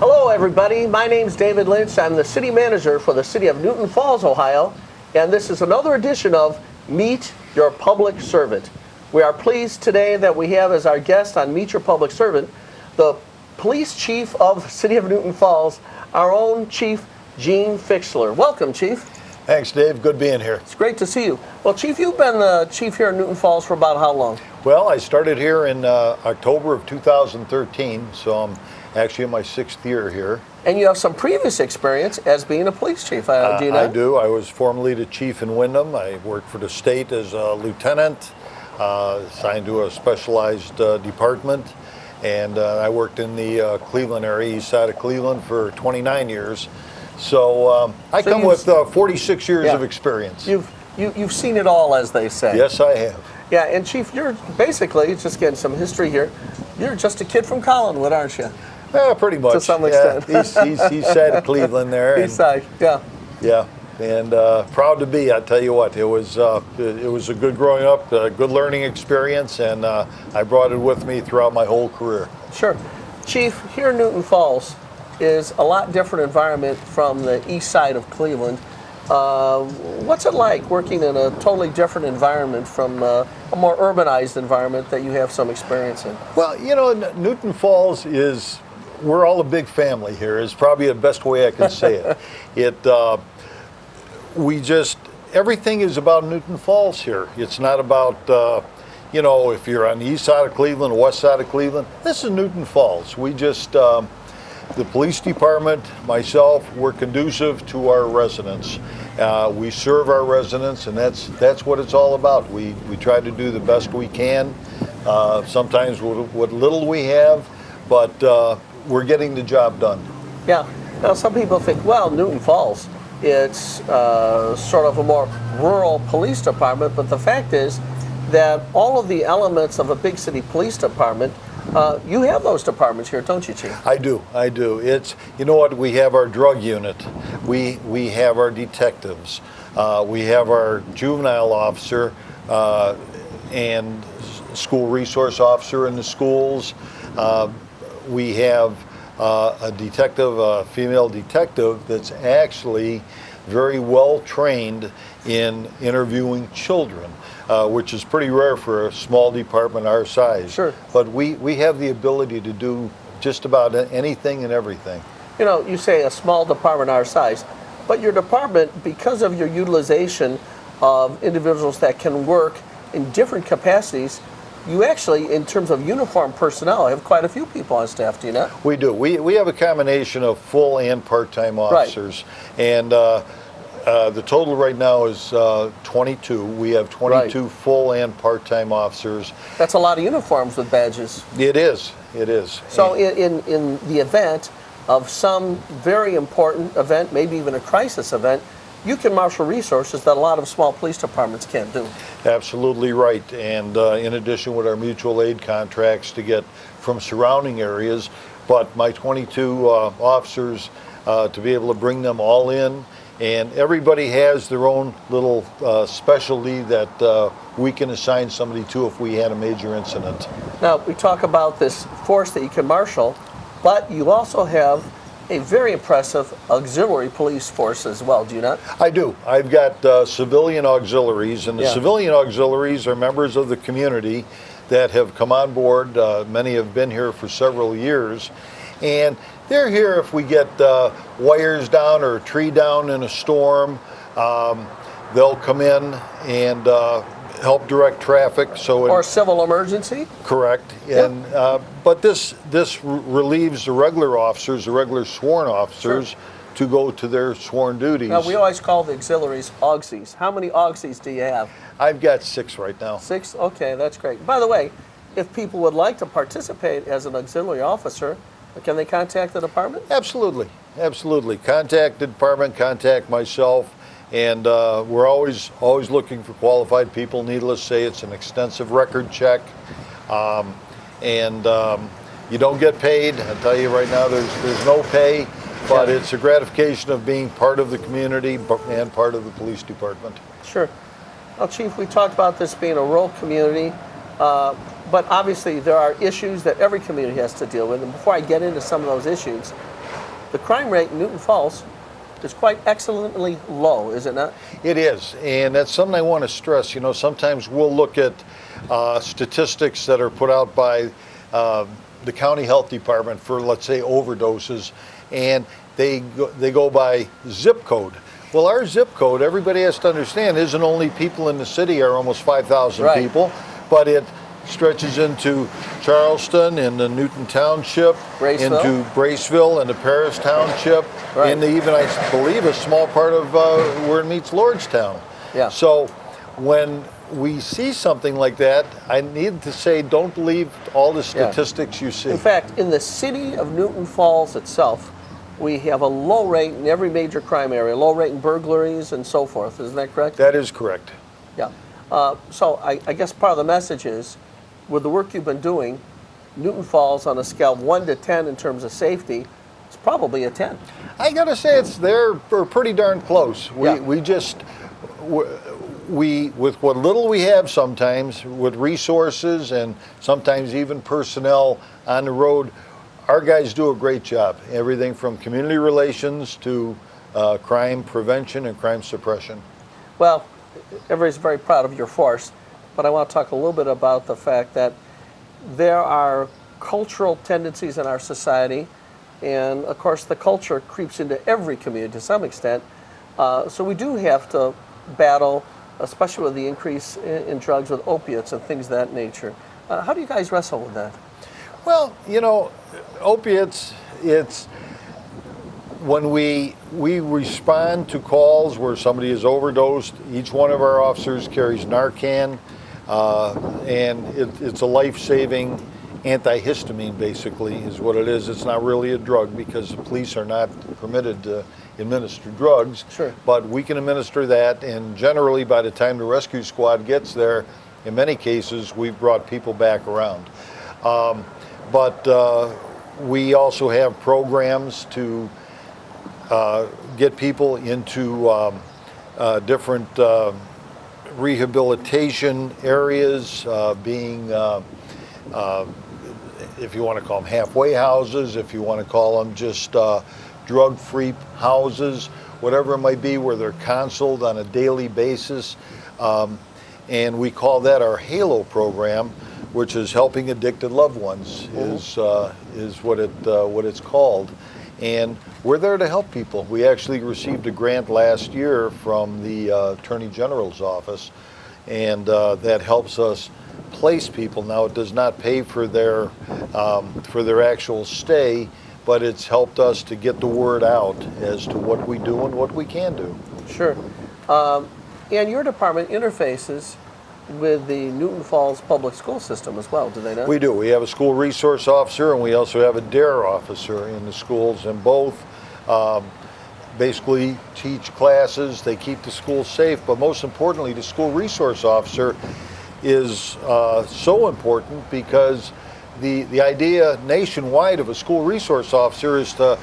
Hello, everybody. My name's David Lynch. I'm the city manager for the city of Newton Falls, Ohio, and this is another edition of Meet Your Public Servant. We are pleased today that we have as our guest on Meet Your Public Servant the police chief of the city of Newton Falls, our own Chief Gene Fixler. Welcome, Chief. Thanks, Dave. Good being here. It's great to see you. Well, Chief, you've been the chief here in Newton Falls for about how long? Well, I started here in October of 2013, so I'm actually in my 6th year here. And you have some previous experience as being a police chief, do you know? I do. I was formerly the chief in Windham. I worked for the state as a lieutenant, assigned to a specialized department, and I worked in the Cleveland area, east side of Cleveland, for 29 years. So I come with 46 years of experience. You've seen it all, as they say. Yes, I have. Yeah, and Chief, you're basically, just getting some history here, you're just a kid from Collinwood, aren't you? Pretty much. To some extent. Yeah, he's side of Cleveland there. East side, yeah. Yeah, and proud to be. I tell you what, it was a good growing up, a good learning experience, and I brought it with me throughout my whole career. Sure. Chief, here in Newton Falls is a lot different environment from the east side of Cleveland. What's it like working in a totally different environment from a more urbanized environment that you have some experience in? Well, you know, Newton Falls we're all a big family here, is probably the best way I can say it. Everything is about Newton Falls here. It's not about, if you're on the east side of Cleveland, west side of Cleveland. This is Newton Falls. The police department, myself, we're conducive to our residents. We serve our residents, and that's what it's all about. We try to do the best we can, sometimes with what little we have, but we're getting the job done. Yeah. Now, some people think, well, Newton Falls, it's sort of a more rural police department, but the fact is that all of the elements of a big city police department, you have those departments here, don't you, Chief? I do. It's, you know what, we have our drug unit, we have our detectives, we have our juvenile officer and school resource officer in the schools. We have a female detective that's actually very well trained in interviewing children. Which is pretty rare for a small department our size. Sure. But we have the ability to do just about anything and everything. You know, you say a small department our size, but your department, because of your utilization of individuals that can work in different capacities, you actually, in terms of uniform personnel, have quite a few people on staff, do you not? We do. We have a combination of full and part-time officers. Right. And the total right now is 22. We have 22 full and part-time officers. That's a lot of uniforms with badges. It is. So in the event of some very important event, maybe even a crisis event, you can marshal resources that a lot of small police departments can't do. Absolutely right. And in addition with our mutual aid contracts to get from surrounding areas, but my 22 officers, to be able to bring them all in, and everybody has their own little specialty that we can assign somebody to if we had a major incident. Now, we talk about this force that you can marshal, but you also have a very impressive auxiliary police force as well, do you not? I do. I've got civilian auxiliaries, and the civilian auxiliaries are members of the community that have come on board. Many have been here for several years, and they're here if we get wires down or a tree down in a storm. They'll come in and help direct traffic. Or civil emergency? Correct. And but this relieves the regular officers, the regular sworn officers, to go to their sworn duties. Now, we always call the auxiliaries auxies. How many auxies do you have? I've got 6 right now. 6? Okay, that's great. By the way, if people would like to participate as an auxiliary officer, can they contact the department? Absolutely. Contact the department, contact myself, and we're always looking for qualified people. Needless to say, it's an extensive record check, and you don't get paid. I tell you right now, there's no pay, but it's a gratification of being part of the community and part of the police department. Sure. Well, Chief, we talked about this being a rural community. But obviously there are issues that every community has to deal with. And before I get into some of those issues, the crime rate in Newton Falls is quite excellently low, is it not? It is, and that's something I want to stress. You know, sometimes we'll look at statistics that are put out by the county health department for, let's say, overdoses, and they go by zip code. Well, our zip code, everybody has to understand, isn't only people in the city are almost 5,000 Right. people, but it stretches into Charleston, into Newton Township, Braceville. into Braceville, into Paris Township, Right. into even, I believe, a small part of where it meets Lordstown. Yeah. So when we see something like that, I need to say, don't believe all the statistics you see. In fact, in the city of Newton Falls itself, we have a low rate in every major crime area, low rate in burglaries and so forth. Isn't that correct? That is correct. Yeah. So I guess part of the message is, with the work you've been doing, Newton Falls on a scale of 1 to 10 in terms of safety, it's probably a 10. I gotta say, they're pretty darn close. Yeah. We with what little we have sometimes, with resources and sometimes even personnel on the road, our guys do a great job. Everything from community relations to crime prevention and crime suppression. Well, everybody's very proud of your force, but I want to talk a little bit about the fact that there are cultural tendencies in our society, and of course the culture creeps into every community to some extent. So we do have to battle, especially with the increase in drugs with opiates and things of that nature. How do you guys wrestle with that? Well, you know, opiates, it's when we respond to calls where somebody is overdosed, each one of our officers carries Narcan, and it's a life-saving antihistamine, basically, is what it is. It's not really a drug because the police are not permitted to administer drugs. Sure. But we can administer that, and generally by the time the rescue squad gets there, in many cases, we've brought people back around. But we also have programs to get people into different rehabilitation areas, being, if you want to call them halfway houses, if you want to call them just drug-free houses, whatever it might be, where they're counseled on a daily basis. And we call that our HALO program, which is helping addicted loved ones, is what it's called. And we're there to help people. We actually received a grant last year from the Attorney General's office, and that helps us place people. Now, it does not pay for their actual stay, but it's helped us to get the word out as to what we do and what we can do. Sure. And your department interfaces with the Newton Falls public school system as well, do they not? We do. We have a school resource officer, and we also have a DARE officer in the schools, and both basically teach classes. They keep the school safe, but most importantly, the school resource officer is so important because the idea nationwide of a school resource officer is to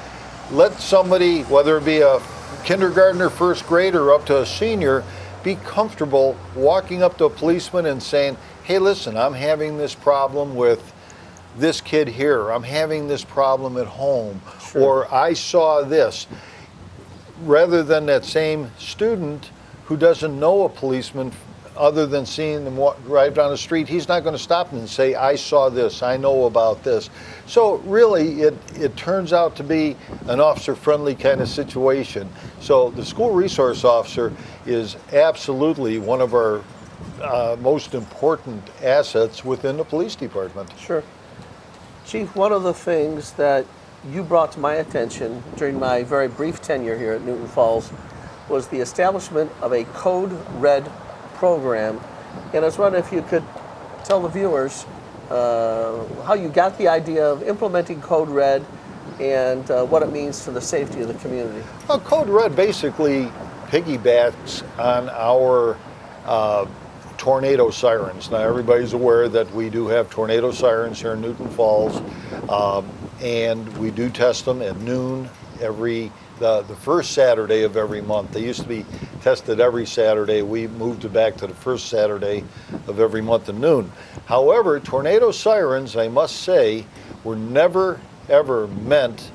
let somebody, whether it be a kindergartner, first grader, up to a senior, be comfortable walking up to a policeman and saying, hey, listen, I'm having this problem with this kid here. I'm having this problem at home. Sure. Or I saw this. Rather than that same student who doesn't know a policeman other than seeing them drive down the street, he's not going to stop them and say, I saw this, I know about this. So really, it turns out to be an officer-friendly kind of situation. So the school resource officer is absolutely one of our most important assets within the police department. Sure. Chief, one of the things that you brought to my attention during my very brief tenure here at Newton Falls was the establishment of a Code Red program. And I was wondering if you could tell the viewers how you got the idea of implementing Code Red and what it means to the safety of the community. Well, Code Red basically piggybacks on our tornado sirens. Now, everybody's aware that we do have tornado sirens here in Newton Falls, and we do test them at noon the first Saturday of every month. They used to be tested every Saturday. We moved it back to the first Saturday of every month at noon. However, tornado sirens, I must say, were never, ever meant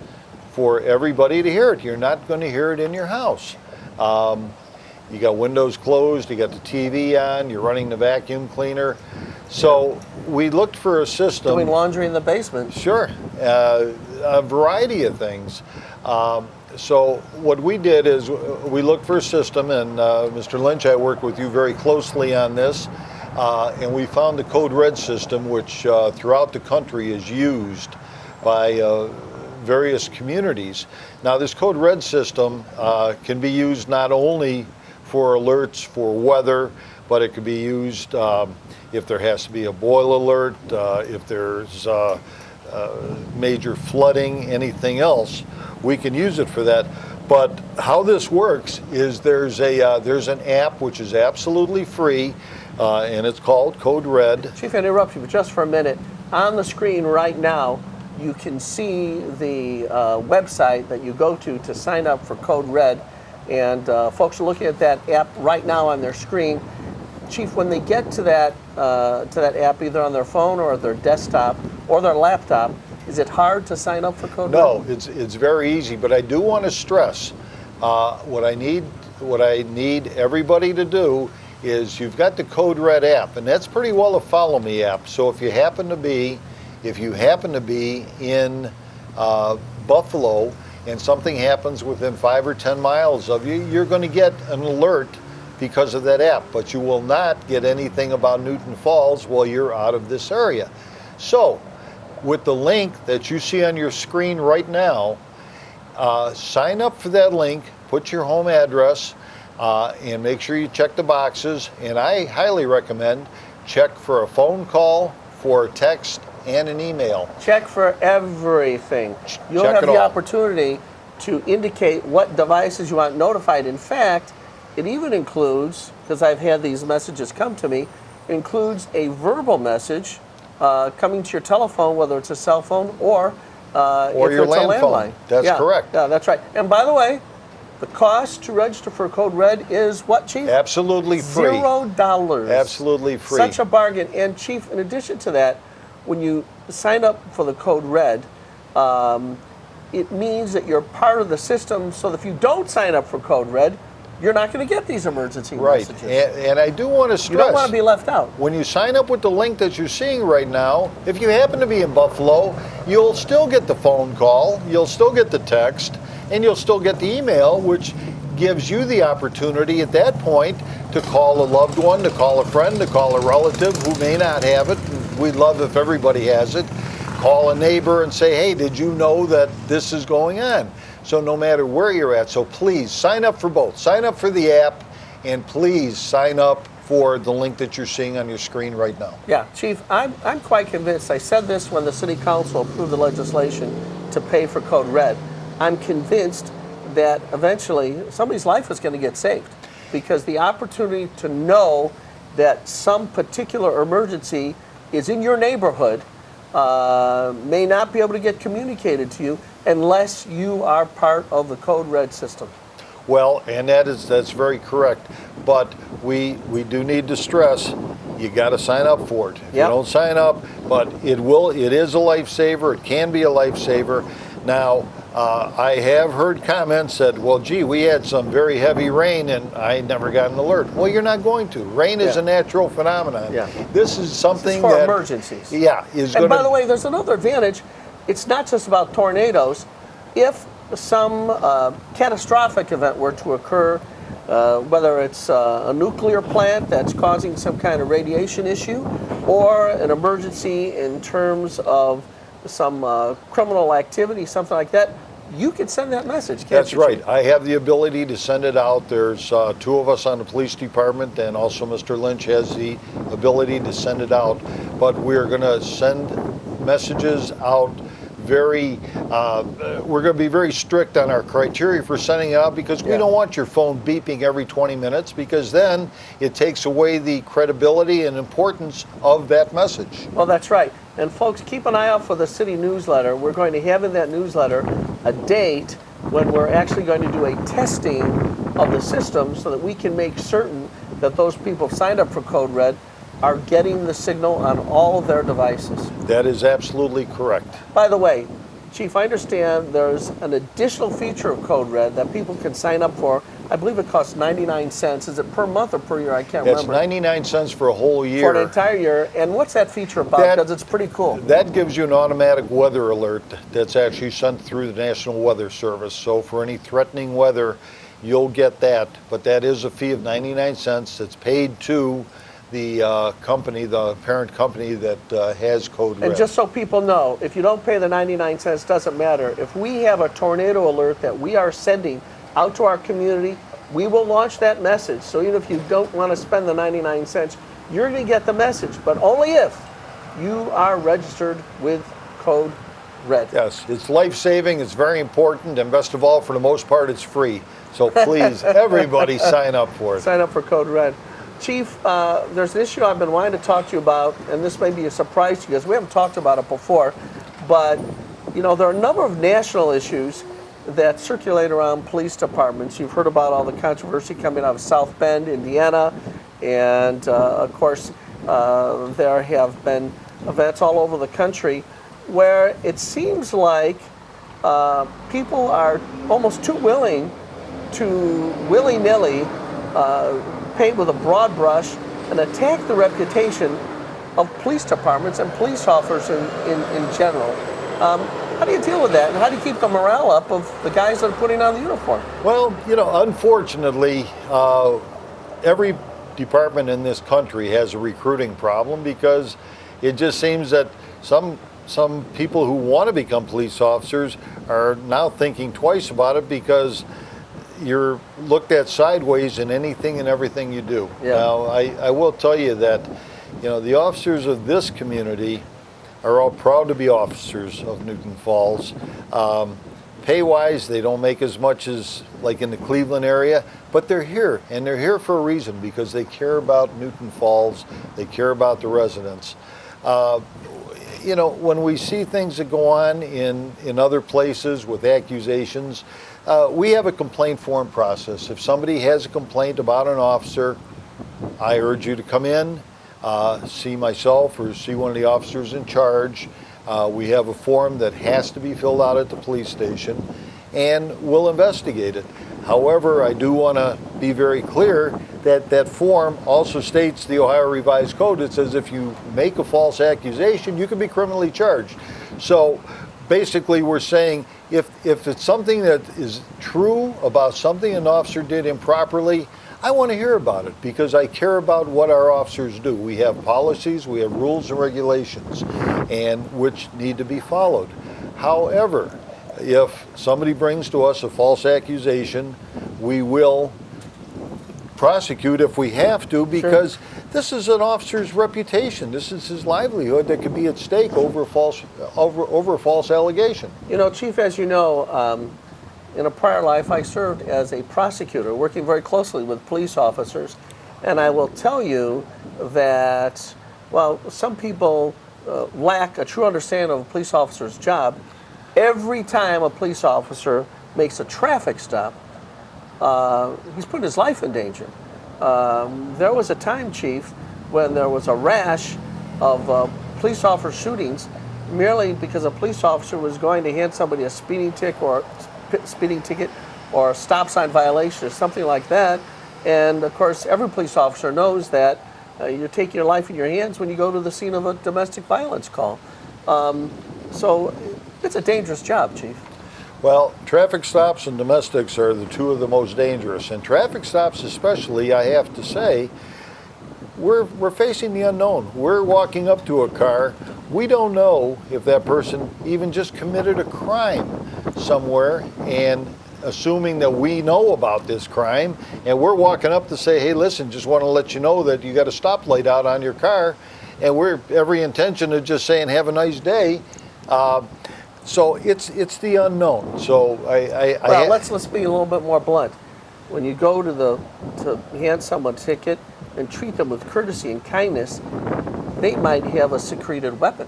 for everybody to hear it. You're not going to hear it in your house. You got windows closed, you got the TV on, you're running the vacuum cleaner. So we looked for a system. Doing laundry in the basement. Sure, a variety of things. So what we did is we looked for a system, and Mr. Lynch, I worked with you very closely on this, and we found the Code Red system, which throughout the country is used by various communities. Now this Code Red system can be used not only for alerts for weather, but it could be used if there has to be a boil alert, if there's major flooding, anything else, we can use it for that. But how this works is there's an app which is absolutely free, and it's called Code Red. Chief, I interrupt you, but just for a minute. On the screen right now, you can see the website that you go to sign up for Code Red. And folks are looking at that app right now on their screen. Chief, when they get to that app, either on their phone or their desktop or their laptop, is it hard to sign up for Code Red? No, it's very easy. But I do want to stress what I need everybody to do is you've got the Code Red app, and that's pretty well a Follow Me app. So if you happen to be in Buffalo, and something happens within 5 or 10 miles of you, you're going to get an alert because of that app, but you will not get anything about Newton Falls while you're out of this area. So, with the link that you see on your screen right now, sign up for that link, put your home address, and make sure you check the boxes, and I highly recommend check for a phone call, for a text, and an email. Check for everything. You'll have the opportunity to indicate what devices you want notified. In fact, it even includes, because I've had these messages come to me, includes a verbal message coming to your telephone, whether it's a cell phone or if your it's a landline. That's correct. Yeah, that's right. And by the way, the cost to register for Code Red is what, Chief? Absolutely free. $0. Absolutely free. Such a bargain. And Chief, in addition to that, when you sign up for the Code Red, it means that you're part of the system, so that if you don't sign up for Code Red, you're not going to get these emergency messages. And I do want to stress, you don't want to be left out. When you sign up with the link that you're seeing right now, if you happen to be in Buffalo, you'll still get the phone call, you'll still get the text, and you'll still get the email, which gives you the opportunity at that point to call a loved one, to call a friend, to call a relative who may not have it. We'd love if everybody has it. Call a neighbor and say, hey, did you know that this is going on? So no matter where you're at, so please sign up for both. Sign up for the app, and please sign up for the link that you're seeing on your screen right now. Yeah, Chief, I'm quite convinced. I said this when the City Council approved the legislation to pay for Code Red. I'm convinced that eventually somebody's life is going to get saved, because the opportunity to know that some particular emergency is in your neighborhood may not be able to get communicated to you unless you are part of the Code Red system. Well, and that's very correct. But we do need to stress, you got to sign up for it. If you don't sign up, but it is a lifesaver. It can be a lifesaver. Now, I have heard comments that, well, gee, we had some very heavy rain and I never got an alert. Well, you're not going to. Rain is a natural phenomenon. Yeah. This is something for emergencies. Yeah. And by the way, there's another advantage. It's not just about tornadoes. If some catastrophic event were to occur, whether it's a nuclear plant that's causing some kind of radiation issue, or an emergency in terms of some criminal activity, something like that, you can send that message, can't That's you, right. Chief? I have the ability to send it out. There's two of us on the police department, and also Mr. Lynch has the ability to send it out. But we're going to send messages out we're going to be very strict on our criteria for sending it out, because we don't want your phone beeping every 20 minutes, because then it takes away the credibility and importance of that message. Well, that's right. And folks, keep an eye out for the city newsletter. We're going to have in that newsletter a date when we're actually going to do a testing of the system, so that we can make certain that those people signed up for Code Red are getting the signal on all of their devices. That is absolutely correct. By the way, Chief, I understand there's an additional feature of Code Red that people can sign up for. I believe it costs 99 cents. Is it per month or per year? I can't It's remember. 99 cents for a whole year. For an entire year. And what's that feature about? Because it's pretty cool. That gives you an automatic weather alert that's actually sent through the National Weather Service. So for any threatening weather, you'll get that. But that is a fee of 99 cents. It's paid to the company, the parent company that has Code Red. And just so people know, if you don't pay the 99 cents, doesn't matter. If we have a tornado alert that we are sending out to our community, we will launch that message. So even if you don't want to spend the 99 cents, you're going to get the message, but only if you are registered with Code Red. Yes, it's life-saving, it's very important, and best of all, for the most part, it's free. So please, everybody sign up for it. Sign up for Code Red. Chief, there's an issue I've been wanting to talk to you about, and this may be a surprise to you because we haven't talked about it before, but you know, there are a number of national issues that circulate around police departments. You've heard about all the controversy coming out of South Bend, Indiana, and of course, there have been events all over the country where it seems like people are almost too willing to willy-nilly paint with a broad brush and attack the reputation of police departments and police officers in general. How do you deal with that, and how do you keep the morale up of the guys that are putting on the uniform? Well, you know, unfortunately, every department in this country has a recruiting problem because it just seems that some people who want to become police officers are now thinking twice about it because you're looked at sideways in anything and everything you do. Yeah. Now, I will tell you that, you know, the officers of this community are all proud to be officers of Newton Falls. Pay-wise, they don't make as much as like in the Cleveland area, but they're here, and they're here for a reason because they care about Newton Falls, they care about the residents. You know, when we see things that go on in other places with accusations, we have a complaint form process. If somebody has a complaint about an officer, I urge you to come in, see myself or see one of the officers in charge. We have a form that has to be filled out at the police station, and we'll investigate it. However, I do want to be very clear that that form also states the Ohio Revised Code. It says if you make a false accusation, you can be criminally charged. So basically we're saying if it's something that is true about something an officer did improperly, I want to hear about it because I care about what our officers do. We have policies, we have rules and regulations, and which need to be followed. However, if somebody brings to us a false accusation, we will prosecute if we have to because Sure. This is an officer's reputation. This is his livelihood that could be at stake over a false allegation. You know, Chief, as you know, in a prior life, I served as a prosecutor, working very closely with police officers. And I will tell you that, well, some people lack a true understanding of a police officer's job. Every time a police officer makes a traffic stop, he's putting his life in danger. There was a time, Chief, when there was a rash of police officer shootings merely because a police officer was going to hand somebody a speeding ticket or a stop sign violation or something like that. And of course, every police officer knows that you're taking your life in your hands when you go to the scene of a domestic violence call. So it's a dangerous job, Chief. Well, traffic stops and domestics are the two of the most dangerous. And traffic stops especially, I have to say, we're facing the unknown. We're walking up to a car. We don't know if that person even just committed a crime somewhere, and assuming that we know about this crime, and we're walking up to say, hey, listen, just want to let you know that you got a stoplight out on your car, and we're every intention of just saying have a nice day. So it's the unknown. So let's be a little bit more blunt. When you go to hand someone a ticket and treat them with courtesy and kindness, they might have a secreted weapon.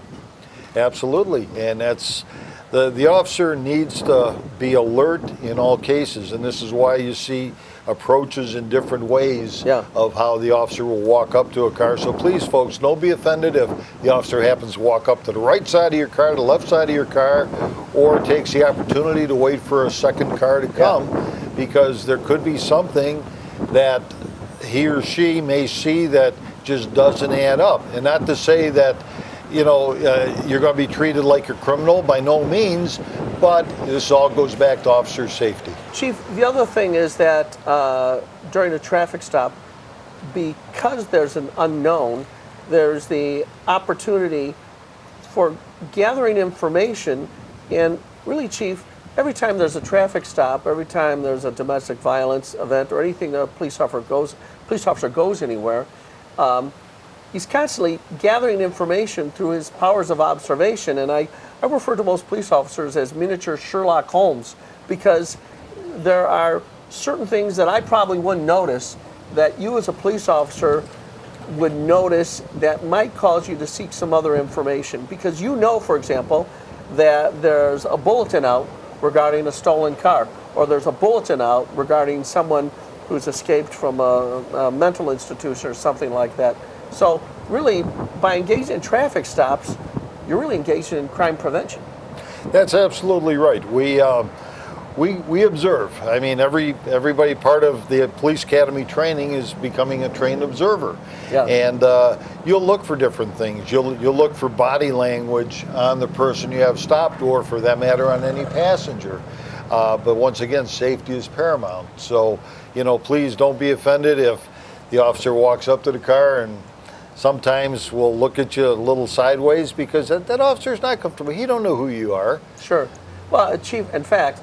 Absolutely, and that's The officer needs to be alert in all cases, and this is why you see approaches in different ways of how the officer will walk up to a car. So please, folks, don't be offended if the officer happens to walk up to the right side of your car, the left side of your car, or takes the opportunity to wait for a second car to come, because there could be something that he or she may see that just doesn't add up. And not to say that, you know, you're going to be treated like a criminal, by no means, but this all goes back to officer safety. Chief, the other thing is that during a traffic stop, because there's an unknown, there's the opportunity for gathering information. And really, Chief, every time there's a traffic stop, every time there's a domestic violence event or anything that a police officer goes anywhere, he's constantly gathering information through his powers of observation. And I refer to most police officers as miniature Sherlock Holmes, because there are certain things that I probably wouldn't notice that you as a police officer would notice that might cause you to seek some other information. Because you know, for example, that there's a bulletin out regarding a stolen car, or there's a bulletin out regarding someone who's escaped from a mental institution or something like that. So really, by engaging in traffic stops, you're really engaged in crime prevention. That's absolutely right. We observe. I mean, everybody part of the police academy training is becoming a trained observer. Yeah. And you'll look for different things. You'll look for body language on the person you have stopped, or for that matter on any passenger. But once again, safety is paramount. So, you know, please don't be offended if the officer walks up to the car and sometimes we'll look at you a little sideways, because that officer's not comfortable. He don't know who you are. Sure. Well, Chief, in fact,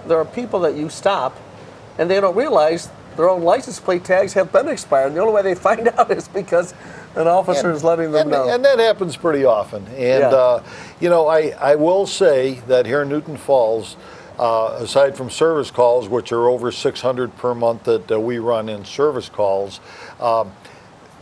there are people that you stop and they don't realize their own license plate tags have been expired. And the only way they find out is because an officer is letting them know. And that happens pretty often. And, you know, I will say that here in Newton Falls, aside from service calls, which are over 600 per month that we run in service calls,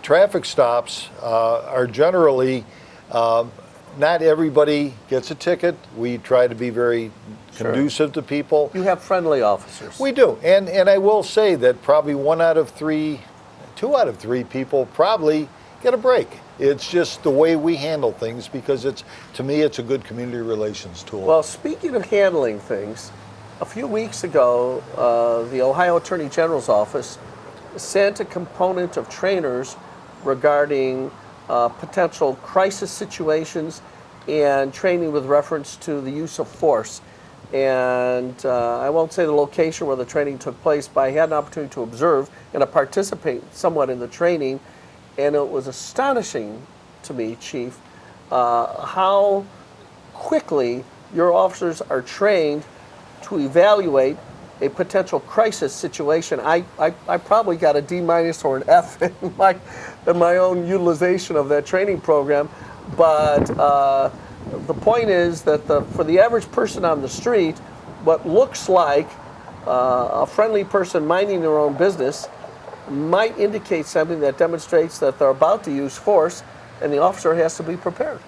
traffic stops are generally, not everybody gets a ticket. We try to be very conducive to people. You have friendly officers. We do. And I will say that probably 2 out of 3 people probably get a break. It's just the way we handle things, because to me, it's a good community relations tool. Well, speaking of handling things, a few weeks ago, the Ohio Attorney General's office sent a component of trainers regarding potential crisis situations and training with reference to the use of force. And I won't say the location where the training took place, but I had an opportunity to observe and to participate somewhat in the training. And it was astonishing to me, Chief, how quickly your officers are trained to evaluate a potential crisis situation. I probably got a D- or an F in my own utilization of that training program. But the point is that for the average person on the street, what looks like a friendly person minding their own business might indicate something that demonstrates that they're about to use force, and the officer has to be prepared.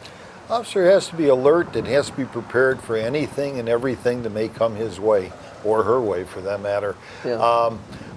Officer has to be alert and has to be prepared for anything and everything that may come his way, or her way for that matter. Yeah.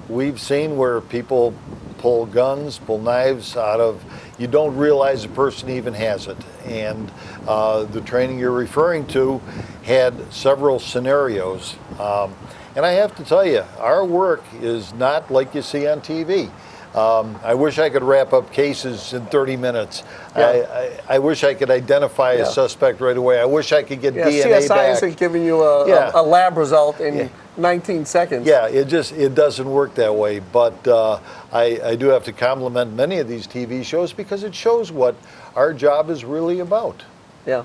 We've seen where people pull guns, pull knives out of, you don't realize the person even has it. And the training you're referring to had several scenarios. And I have to tell you, our work is not like you see on TV. I wish I could wrap up cases in 30 minutes. Yeah. I wish I could identify a suspect right away. I wish I could get DNA CSI back. isn't giving you a lab result in 19 seconds. Yeah, it doesn't work that way. But I do have to compliment many of these TV shows, because it shows what our job is really about. Yeah.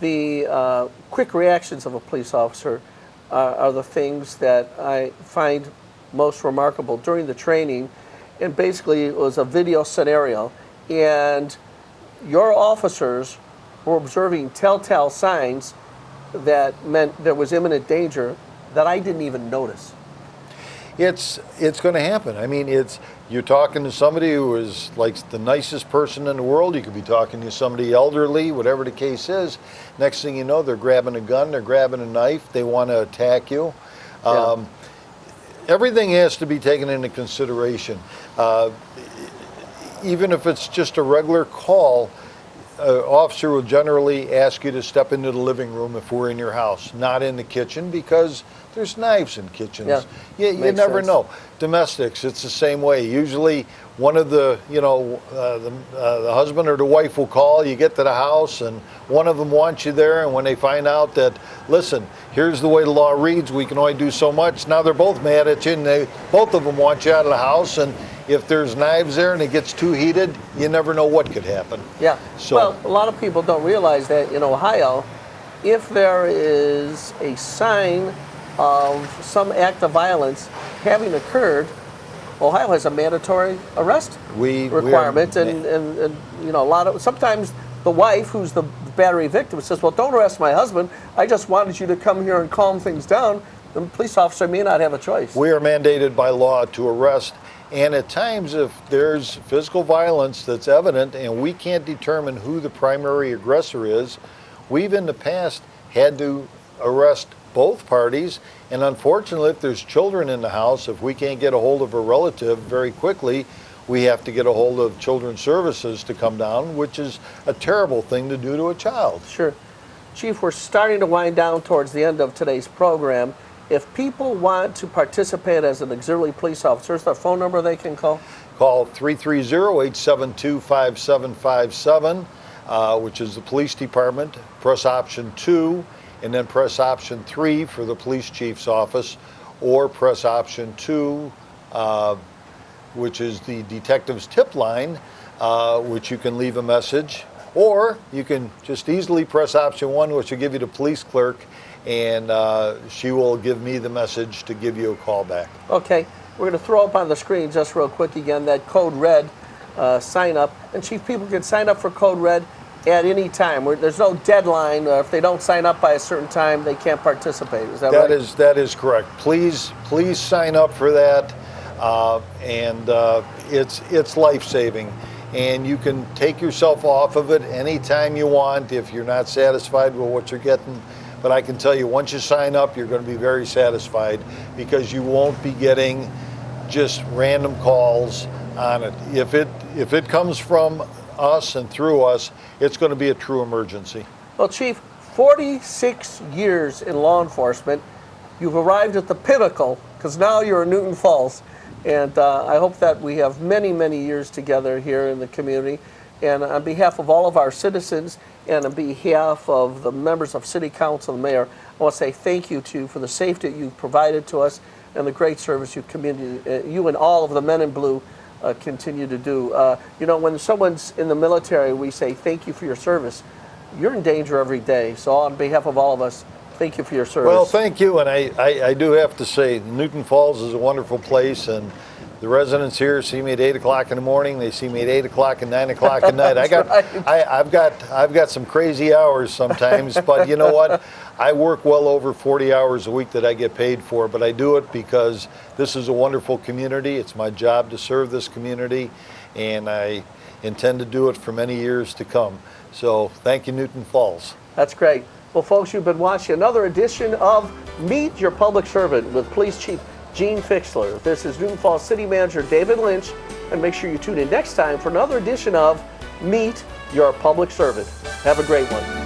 The quick reactions of a police officer are the things that I find most remarkable during the training. And basically, it was a video scenario, and your officers were observing telltale signs that meant there was imminent danger that I didn't even notice. it's going to happen. I mean, you're talking to somebody who is like the nicest person in the world. You could be talking to somebody elderly, whatever the case is. Next thing you know, they're grabbing a gun, they're grabbing a knife, they want to attack you. Yeah. Everything has to be taken into consideration. Even if it's just a regular call, an officer will generally ask you to step into the living room if we're in your house, not in the kitchen, because there's knives in kitchens. Yeah, you never sense. know. Domestics, it's the same way. Usually one of the, the husband or the wife will call, you get to the house, and one of them wants you there, and when they find out that, listen, here's the way the law reads, we can only do so much, now they're both mad at you, and both of them want you out of the house, and if there's knives there and it gets too heated, you never know what could happen. Yeah. So, well, a lot of people don't realize that in Ohio, if there is a sign of some act of violence having occurred, Ohio has a mandatory arrest requirement, and a lot of sometimes the wife, who's the battery victim, says, "Well, don't arrest my husband. I just wanted you to come here and calm things down." The police officer may not have a choice. We are mandated by law to arrest, and at times, if there's physical violence that's evident and we can't determine who the primary aggressor is, we've in the past had to arrest both parties, and unfortunately, if there's children in the house, if we can't get a hold of a relative very quickly, we have to get a hold of Children's Services to come down, which is a terrible thing to do to a child. Sure. Chief, we're starting to wind down towards the end of today's program. If people want to participate as an auxiliary police officer, is there a phone number they can call? Call 330-872-5757, which is the police department. Press option 2, and then press option 3 for the police chief's office, or press option 2, which is the detective's tip line, which you can leave a message, or you can just easily press option 1, which will give you the police clerk, and she will give me the message to give you a call back. Okay, we're going to throw up on the screen just real quick again that Code Red sign up. And Chief, people can sign up for Code Red at any time. There's no deadline. If they don't sign up by a certain time, they can't participate. Is that right? That is correct. Please sign up for that, it's life-saving. And you can take yourself off of it anytime you want if you're not satisfied with what you're getting. But I can tell you, once you sign up, you're going to be very satisfied because you won't be getting just random calls on it. If it comes from us and through us, it's going to be a true emergency. Well, Chief, 46 years in law enforcement. You've arrived at the pinnacle because now you're in Newton Falls. And I hope that we have many, many years together here in the community. And on behalf of all of our citizens and on behalf of the members of City Council and the Mayor, I want to say thank you to you for the safety that you've provided to us and the great service you and all of the men in blue continue to do. When someone's in the military, we say thank you for your service. You're in danger every day. So on behalf of all of us, thank you for your service. Well, thank you. And I do have to say, Newton Falls is a wonderful place. And the residents here see me at 8 o'clock in the morning. They see me at 8 o'clock and 9 o'clock at night. I've got some crazy hours sometimes, but you know what? I work well over 40 hours a week that I get paid for, but I do it because this is a wonderful community. It's my job to serve this community, and I intend to do it for many years to come. So thank you, Newton Falls. That's great. Well, folks, you've been watching another edition of Meet Your Public Servant with Police Chief Gene Fixler. This is Newton Falls City Manager David Lynch, and make sure you tune in next time for another edition of Meet Your Public Servant. Have a great one.